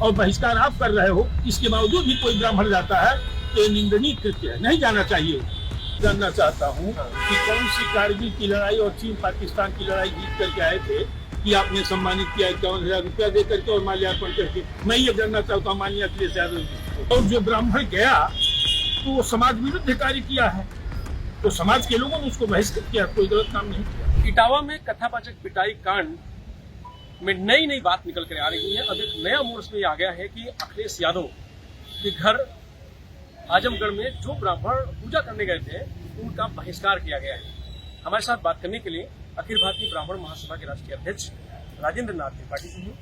और बहिष्कार आप कर रहे हो, इसके बावजूद भी कोई ब्राह्मण जाता है तो ये निंदनीय कृत्य है, नहीं जाना चाहिए। जानना चाहता हूँ कि कौन सी कारगिल की लड़ाई और चीन पाकिस्तान की लड़ाई जीत करके आए थे कि आपने सम्मानित किया 51,000 रुपया दे करके और माल्यार्पण करके। मैं ये जानना चाहता हूँ माननीय अखिलेश यादव जी। और जो ब्राह्मण गया तो वो समाज विरुद्ध कार्य किया है, तो समाज के लोगों ने उसको बहिष्कृत किया, कोई गलत काम नहीं किया। इटावा में कथावाचक पिटाई कांड में नई बात निकल कर आ रही है। अब एक नया मोर्च में आ गया है कि अखिलेश यादव के घर आजमगढ़ में जो ब्राह्मण पूजा करने गए थे उनका बहिष्कार किया गया है। हमारे साथ बात करने के लिए अखिल भारतीय ब्राह्मण महासभा के राष्ट्रीय अध्यक्ष राजेंद्र नाथ त्रिपाठी जी हैं।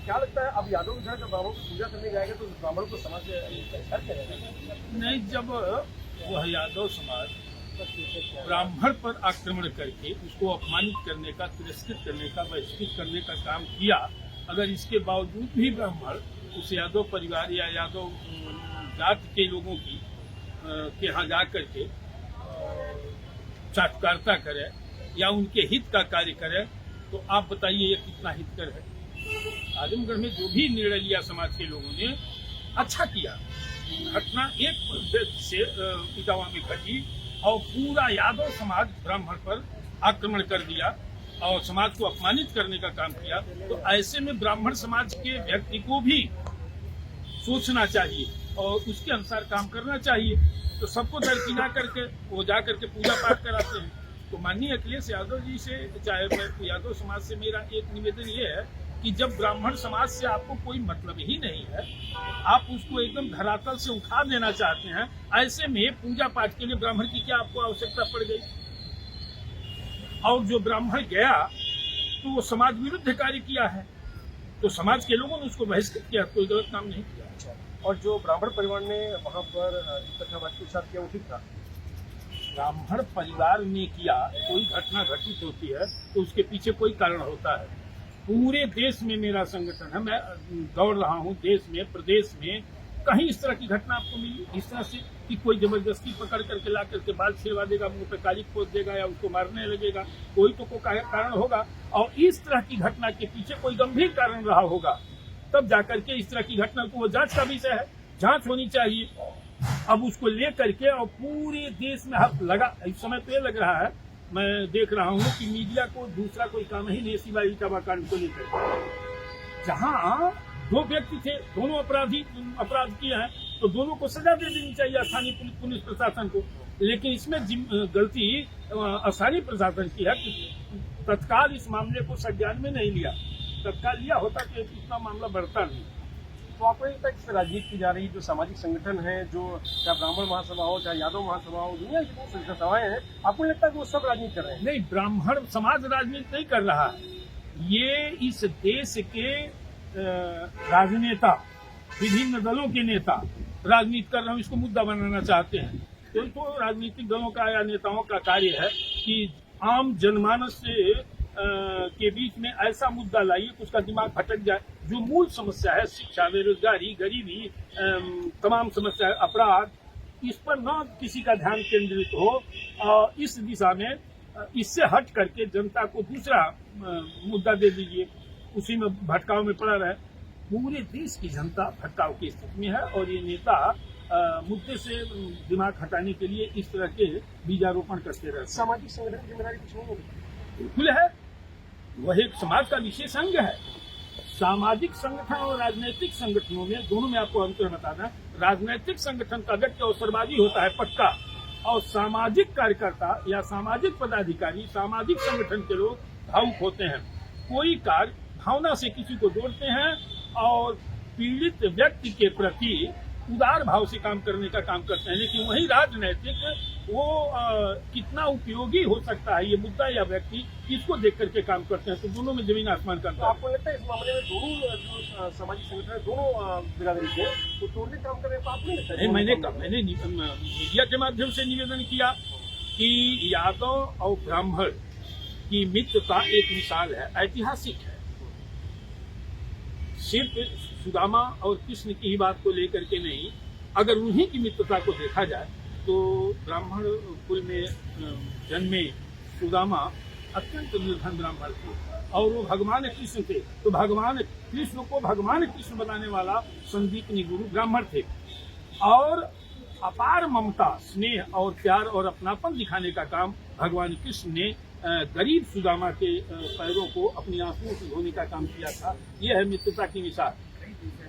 क्या लगता है, अब यादव जो ब्राह्मण को पूजा करने जाएगा तो ब्राह्मण को समाज से बहिष्कार किया जाएगा? नहीं, जब वह यादव समाज ब्राह्मण पर आक्रमण करके उसको अपमानित करने का, तिरस्कृत करने का, बहिष्कृत करने का काम किया, अगर इसके बावजूद भी ब्राह्मण उस यादव परिवार या यादव जाति के लोगों की के यहाँ जा करके चाटुकारिता करे या उनके हित का कार्य करे, तो आप बताइए ये कितना हितकर है। आजमगढ़ में जो भी निर्णय लिया समाज के लोगों ने, अच्छा किया। घटना एक से इटावा में घटी और पूरा यादव समाज ब्राह्मण पर आक्रमण कर दिया और समाज को अपमानित करने का काम किया, तो ऐसे में ब्राह्मण समाज के व्यक्ति को भी सोचना चाहिए और उसके अनुसार काम करना चाहिए। तो सबको दरकिनार करके वो जा करके पूजा पाठ कराते हैं। तो माननीय अखिलेश यादव जी से, चाहे मैं यादव समाज से, मेरा एक निवेदन ये है कि जब ब्राह्मण समाज से आपको कोई मतलब ही नहीं है, आप उसको एकदम धरातल से उखाड़ देना चाहते हैं, ऐसे में पूजा पाठ के लिए ब्राह्मण की क्या आपको आवश्यकता पड़ गई? और जो ब्राह्मण गया तो वो समाज विरुद्ध कार्य किया है, तो समाज के लोगों ने उसको बहिष्कृत किया, कोई गलत काम नहीं किया। और जो ब्राह्मण परिवार ने वहाँ पर कथावाचक के साथ किया वो ठीक था? ब्राह्मण परिवार ने किया, कोई घटना घटित होती है तो उसके पीछे कोई कारण होता है। पूरे देश में मेरा संगठन है, मैं दौड़ रहा हूँ देश में, प्रदेश में, कहीं इस तरह की घटना आपको मिली इस तरह से कि कोई जबरदस्ती पकड़ करके ला करके बाल छिड़वा देगा, मुंह पे काली पोत देगा या उसको मारने लगेगा, कोई तो कोई कारण होगा। और इस तरह की घटना के पीछे कोई गंभीर कारण रहा होगा, तब जाकर के इस तरह की घटना को, वो जांच का विषय है, जांच होनी चाहिए। अब उसको ले करके और पूरे देश में हाथ लगा, इस समय तो ये लग रहा है, मैं देख रहा हूँ कि मीडिया को दूसरा कोई काम ही नहीं सिवाय इटावा कांड को लेकर। जहाँ दो व्यक्ति थे, दोनों अपराध किए हैं, तो दोनों को सजा दे देनी चाहिए स्थानीय पुलिस प्रशासन को। लेकिन इसमें गलती स्थानीय प्रशासन की है कि तत्काल इस मामले को संज्ञान में नहीं लिया। तत्काल लिया होता तो इतना मामला बढ़ता नहीं। तो आपको लगता है कि राजनीति की जा रही जो सामाजिक संगठन है, जो चाहे ब्राह्मण महासभा हो, चाहे यादव महासभा हो, दुनिया की बहुत सारी सभाएं हैं, आपको लगता है कि वो सब राजनीति कर रहे हैं? नहीं, ब्राह्मण समाज राजनीति नहीं कर रहा है। ये इस देश के राजनेता, विभिन्न दलों के नेता राजनीति कर रहे हैं, इसको मुद्दा बनाना चाहते हैं। तो राजनीतिक दलों का या नेताओं का कार्य है कि आम जनमानस से के बीच में ऐसा मुद्दा लाइए कि उसका दिमाग भटक जाए। जो मूल समस्या है, शिक्षा, बेरोजगारी, गरीबी, तमाम समस्या, अपराध, इस पर न किसी का ध्यान केंद्रित हो और इस दिशा में इससे हट करके जनता को दूसरा मुद्दा दे दीजिए, उसी में भटकाव में पड़ा रहे। पूरे देश की जनता भटकाव की स्थिति में है और ये नेता मुद्दे से दिमाग हटाने के लिए इस तरह के बीजारोपण करते रहते हैं। सामाजिक संगठन की जिम्मेदारी कुछ नहीं होगी? बिल्कुल है, वह एक समाज का विशेष अंग है। सामाजिक संगठन और राजनीतिक संगठनों में, दोनों में आपको अंतर बताना, राजनीतिक संगठन का व्यक्ति अवसरवादी होता है पक्का, और सामाजिक कार्यकर्ता या सामाजिक पदाधिकारी, सामाजिक संगठन के लोग भावुक होते हैं। कोई कार्य भावना से किसी को जोड़ते हैं और पीड़ित व्यक्ति के प्रति उदार भाव से काम करने का काम करते हैं। लेकिन वही राजनैतिक वो कितना उपयोगी हो सकता है ये मुद्दा या व्यक्ति, इसको देख करके काम करते हैं। तो दोनों में जमीन आसमान का अंतर। तो आपको लगता है इस मामले में दोनों जो सामाजिक संगठन है, दोनों बिरादरी के तो तोड़ने काम कर रहे हैं? तो आपको नहीं लगता है? मैंने मीडिया के माध्यम से निवेदन किया कि यादव और ब्राह्मण की मित्रता एक मिसाल है, ऐतिहासिक है। सिर्फ सुदामा और कृष्ण की ही बात को लेकर के नहीं, अगर उन्हीं की मित्रता को देखा जाए तो ब्राह्मण कुल में जन्मे सुदामा अत्यंत निर्धन ब्राह्मण थे और वो भगवान कृष्ण थे, तो भगवान कृष्ण को भगवान कृष्ण बनाने वाला संदीपनी गुरु ब्राह्मण थे। और अपार ममता, स्नेह और प्यार और अपनापन दिखाने का काम भगवान कृष्ण ने गरीब सुदामा के पैरों को अपनी आंसुओं से धोने का काम किया था। ये है मित्रता की मिसाल।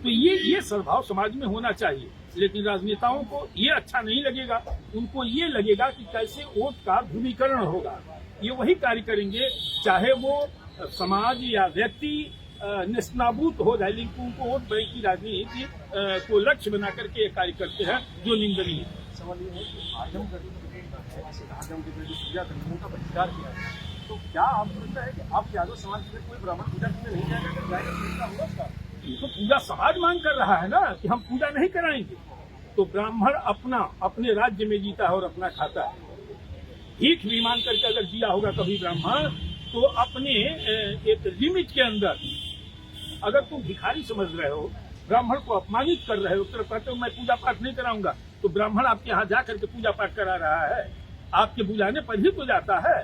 तो ये सद्भाव समाज में होना चाहिए, लेकिन राजनेताओं को ये अच्छा नहीं लगेगा। उनको ये लगेगा कि कैसे वोट का ध्रुवीकरण होगा। ये वही कार्य करेंगे, चाहे वो समाज या व्यक्ति निस्नाबूत हो जाए, लेकिन उनको वोट बैंक की राजनीति को लक्ष्य बना करके ये कार्य करते हैं, जो निंदनीय है। सवाल ये है कि आजमगढ़ का बहिष्कार किया है, तो क्या आपको लगता है कि आप यादव समाज में कोई ब्राह्मण पूजा करने नहीं जाएगा? ये तो पूजा समाज मांग कर रहा है ना कि हम पूजा नहीं कराएंगे। तो ब्राह्मण अपने राज्य में जीता है और अपना खाता है। भीख भी मांग करके अगर जिया होगा कभी ब्राह्मण, तो अपने एक लिमिट के अंदर, अगर तुम भिखारी समझ रहे हो, ब्राह्मण को अपमानित कर रहे हो, तो कहते हो मैं पूजा पाठ नहीं कराऊंगा, तो ब्राह्मण आपके यहाँ जा करके पूजा पाठ करा रहा है, आपके बुलाने पर ही तो जाता है,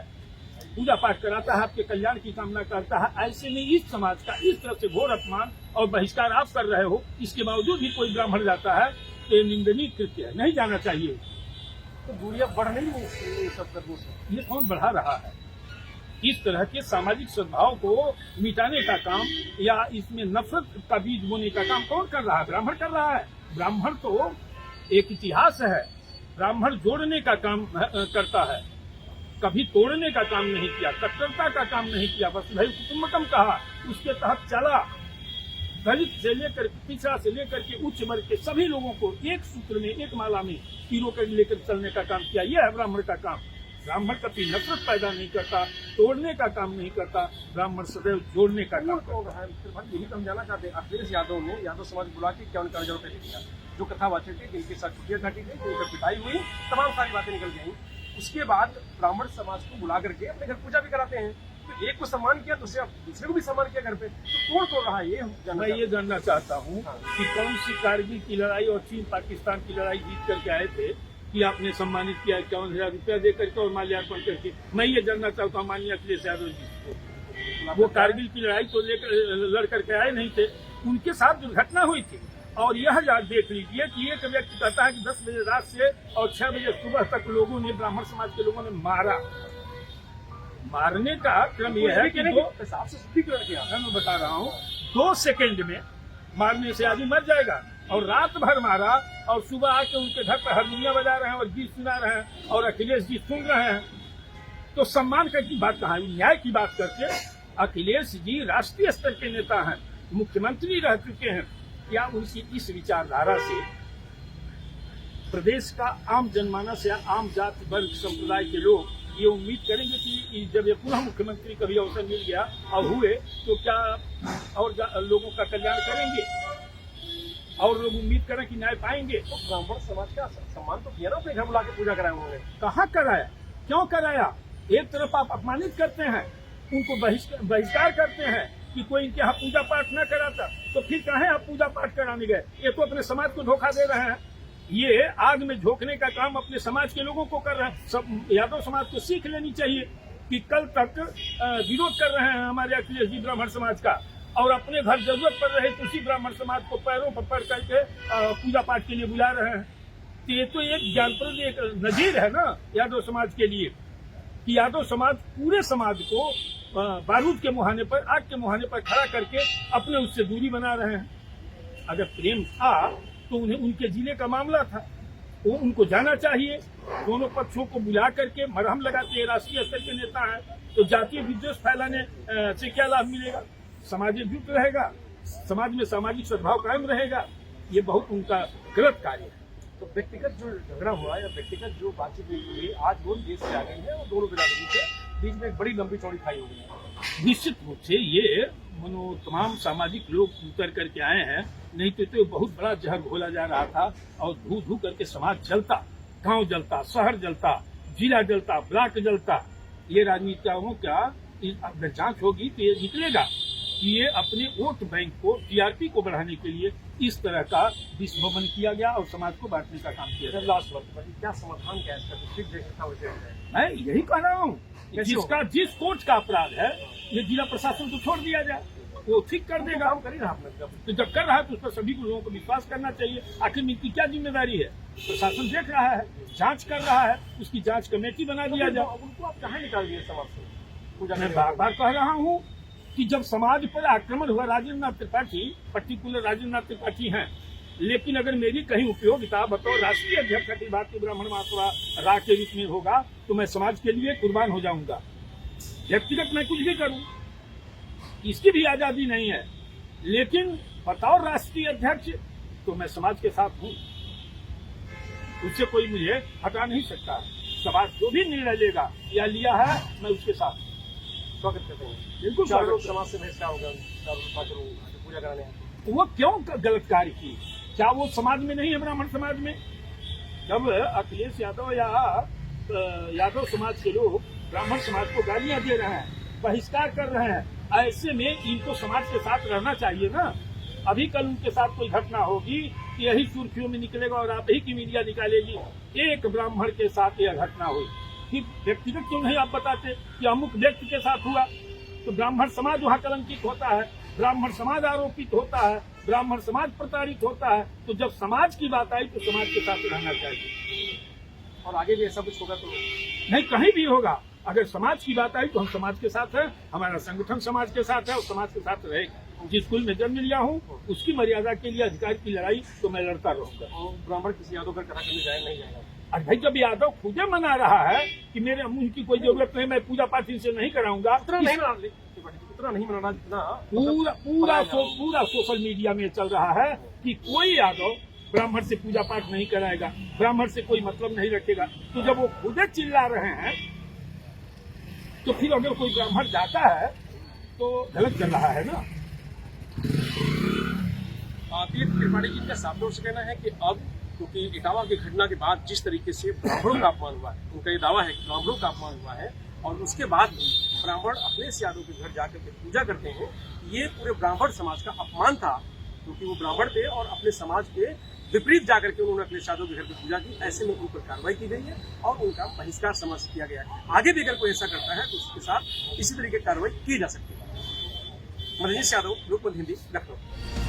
पूजा पाठ कराता है, आपके कल्याण की कामना करता है। ऐसे में इस समाज का इस तरह से घोर अपमान और बहिष्कार आप कर रहे हो, इसके बावजूद भी कोई ब्राह्मण जाता है, तो ये निंदनीय कृत्य है, नहीं जाना चाहिए। तो दूरियां बढ़ नहीं रही सब करने से? ये कौन बढ़ा रहा है? इस तरह के सामाजिक सद्भाव को मिटाने का काम या इसमें नफरत का बीज बोने का काम कौन कर रहा है? ब्राह्मण कर रहा है। ब्राह्मण तो एक इतिहास है, ब्राह्मण जोड़ने का काम करता है, कभी तोड़ने का काम नहीं किया, कट्टरता का काम नहीं किया, बस भाई कुटुंबकम कहा, उसके तहत चला। दलित से लेकर पिछड़ा से लेकर के उच्च वर्ग के सभी लोगों को एक सूत्र में, एक माला में तीरों कर लेकर चलने का काम किया। यह है ब्राह्मण का काम। ब्राह्मण कभी नफरत पैदा नहीं करता, तोड़ने का काम नहीं करता, ब्राह्मण सदैव जोड़ने का काम करता है। यही तो हम जानना चाहते हैं, अखिलेश यादव ने यादव समाज बुला के क्या उनका जरूरत दिया, जो कथावाचक थे, जिनके साथ छुट्टियां काटी गई, जिनकी पिटाई हुई, तमाम सारी बातें निकल गई। उसके बाद ब्राह्मण समाज को बुला करके अपने घर पूजा भी कराते हैं। तो एक को सम्मान किया, दूसरे को भी सम्मान किया घर पे, तो कौन तोड़ रहा है? मैं ये जानना चाहता हूँ कि कौन सी कारगिल की लड़ाई और चीन पाकिस्तान की लड़ाई जीत करके आए थे कि आपने सम्मानित किया 51,000 रुपया दे करके और माल्यार्पण करके। मैं ये जानना चाहता हूँ माननीय अखिलेश यादव जी को, वो कारगिल की लड़ाई तो लड़ करके आए नहीं थे, उनके साथ दुर्घटना हुई थी। और यह याद देख लीजिए कि एक व्यक्ति कहता है कि 10 बजे रात से और 6 बजे सुबह तक लोगों ने, ब्राह्मण समाज के लोगों ने मारा। मारने का क्रम यह है कि हिसाब से शुद्धिकरण किया। मैं बता रहा हूँ, 2 सेकंड में मारने से आदमी मर जाएगा। और रात भर मारा और सुबह आके उनके घर पर हारमोनिया बजा रहे हैं और गीत सुना रहे हैं और अखिलेश जी सुन रहे हैं, तो सम्मान की बात कहाँ है? न्याय की बात करके अखिलेश जी राष्ट्रीय स्तर के नेता हैं, मुख्यमंत्री रह चुके हैं। क्या उनकी इस विचारधारा से प्रदेश का आम जनमानस या आम जाति वर्ग संप्रदाय के लोग ये उम्मीद करेंगे कि जब ये पुनः मुख्यमंत्री कभी अवसर मिल गया और हुए तो क्या और लोगों का कल्याण करेंगे और लोग उम्मीद करें कि न्याय पाएंगे? तो ब्राह्मण समाज का सम्मान तो किया ना, अपने घर बुला के पूजा कराया उन्होंने। कहाँ कराया? क्यों कराया? एक तरफ आप अपमानित करते हैं, उनको बहिष्कार करते हैं कि कोई इनके यहाँ पूजा पाठ न कराता, तो फिर कहें आप पूजा पाठ कराने गए? ये तो अपने समाज को धोखा दे रहे हैं। ये आग में झोंकने का काम अपने समाज के लोगों को कर रहे हैं। सब यादव समाज को सीख लेनी चाहिए कि कल तक विरोध कर रहे हैं हमारे अखिलेश जी ब्राह्मण समाज का, और अपने घर जरूरत पड़ रहे उसी ब्राह्मण समाज को पैरों पर पड़ करके पूजा पाठ के लिए बुला रहे हैं। तो ये तो एक ज्ञानप्रद एक नजीर है ना यादव समाज के लिए, कि यादव समाज पूरे समाज को बारूद के मुहाने पर, आग के मुहाने पर खड़ा करके अपने उससे दूरी बना रहे हैं। अगर प्रेम था तो उन्हें उनके जिले का मामला था, वो उनको जाना चाहिए। दोनों पक्षों को बुला करके मरहम लगाते हैं, राष्ट्रीय स्तर के नेता हैं, तो जातीय विद्वेष फैलाने से क्या लाभ मिलेगा? समाज एकजुट रहेगा, समाज में सामाजिक सद्भाव कायम रहेगा। ये बहुत उनका गलत कार्य है। तो व्यक्तिगत जो झगड़ा हुआ या व्यक्तिगत जो बातचीत हुई, आज दोनों देश से आ गई है और दोनों बिरादरी के बीच में एक बड़ी लंबी चौड़ी खाई हो गई है। निश्चित रूप से ये तमाम सामाजिक लोग उतर करके आए हैं, नहीं तो बहुत बड़ा जहर घोला जा रहा था और धू धू करके समाज जलता, गांव जलता, शहर जलता, जिला जलता, ब्लॉक जलता। ये राजनीतिज्ञों का अगर जांच होगी तो ये निकलेगा कि ये अपने वोट बैंक को, टीआरपी को बढ़ाने के लिए इस तरह का विस्फोटन किया गया और समाज को बांटने का काम किया गया। लास्ट वक्त क्या समाधान क्या है इसका? ठीक देखता हुआ मैं यही कह रहा हूँ, कैसे जिस कोर्ट का अपराध है ये जिला प्रशासन को छोड़ दिया जाए, वो ठीक कर देगा। काम कर ही रहा आपने, तो जब कर रहा है तो उस पर सभी लोगों को विश्वास करना चाहिए। आखिर इनकी क्या जिम्मेदारी है? प्रशासन देख रहा है, जांच कर रहा है, उसकी जांच कमेटी बना दिया जाए। उनको आप कहाँ निकाल दिए समाज से? मैं बार बार कह रहा हूँ कि जब समाज पर आक्रमण हुआ, राजेंद्र नाथ त्रिपाठी, पर्टिकुलर राजेंद्र नाथ त्रिपाठी हैं, लेकिन अगर मेरी कहीं उपयोगिता बतौर राष्ट्रीय अध्यक्ष अखिल भारतीय ब्राह्मण महासभा रा के रूप में होगा तो मैं समाज के लिए कुर्बान हो जाऊंगा। व्यक्तिगत मैं कुछ भी करूं, इसकी भी आजादी नहीं है, लेकिन बतौर राष्ट्रीय अध्यक्ष तो मैं समाज के साथ हूं, उससे कोई मुझे हटा नहीं सकता। समाज जो भी निर्णय लेगा या लिया है, मैं उसके साथ स्वागत करते हैं। बिल्कुल चार लोग स्वागत। समाज से बहिष्कार हो गए, पूजा कराने आए। वो क्यों गलत कार्य की? क्या वो समाज में नहीं है, ब्राह्मण समाज में? जब अखिलेश यादव या यादव समाज के लोग ब्राह्मण समाज को गालियां दे रहे हैं, बहिष्कार कर रहे हैं, ऐसे में इनको समाज के साथ रहना चाहिए ना। अभी कल उनके साथ कोई घटना होगी, यही सुर्खियों में निकलेगा और आप ही की मीडिया निकालेगी, एक ब्राह्मण के साथ यह घटना हुई। फिर व्यक्तिगत क्यों नहीं आप बताते कि अमुक व्यक्ति के साथ हुआ? तो ब्राह्मण समाज वहाँ कलंकित होता है, ब्राह्मण समाज आरोपित होता है, ब्राह्मण समाज प्रताड़ित होता है। तो जब समाज की बात आई तो समाज के साथ रहना चाहिए। और आगे भी ऐसा कुछ होगा तो नहीं, कहीं भी होगा। अगर समाज की बात आई तो हम समाज के साथ हैं, हमारा संगठन समाज के साथ है और समाज के साथ रहेगा। जिस स्कूल में जन्म लिया हूँ उसकी मर्यादा के लिए अधिकार की लड़ाई तो मैं लड़ता रहूंगा। और ब्राह्मण किसी यादव पर कथा करने जाए नहीं जाएगा। और भाई जब यादव खुदे मना रहा है कि मेरे मुंह की कोई जरूरत नहीं, मैं पूजा पाठ इनसे नहीं कराऊंगा, उतना नहीं मनाना जितना पूरा सोशल मीडिया में चल रहा है कि कोई यादव ब्राह्मण से पूजा पाठ नहीं कराएगा, ब्राह्मण से कोई मतलब नहीं रखेगा। तो जब वो खुदे चिल्ला रहे हैं तो फिर अगर कोई ब्राह्मण जाता है तो गलत चल रहा है ना। त्रिपाठी जी का साफ तौर से कहना है कि अब क्योंकि इटावा की घटना के बाद जिस तरीके से ब्राह्मणों का अपमान हुआ है, उनका ये दावा है कि ब्राह्मणों का अपमान हुआ है और उसके बाद भी ब्राह्मण अखिलेश यादव के घर जाकर के पूजा करते हैं, ये पूरे ब्राह्मण समाज का अपमान था, क्योंकि वो ब्राह्मण थे और अपने समाज के विपरीत जाकर के उन्होंने अखिलेश यादव के घर पर पूजा की। ऐसे में उन पर कार्रवाई की गई है और उनका बहिष्कार समाज से किया गया है। आगे भी अगर कोई ऐसा करता है तो उसके साथ इसी तरीके की कार्रवाई की जा सकती है। मनोज यादव, लोकमत हिंदी, लखनऊ।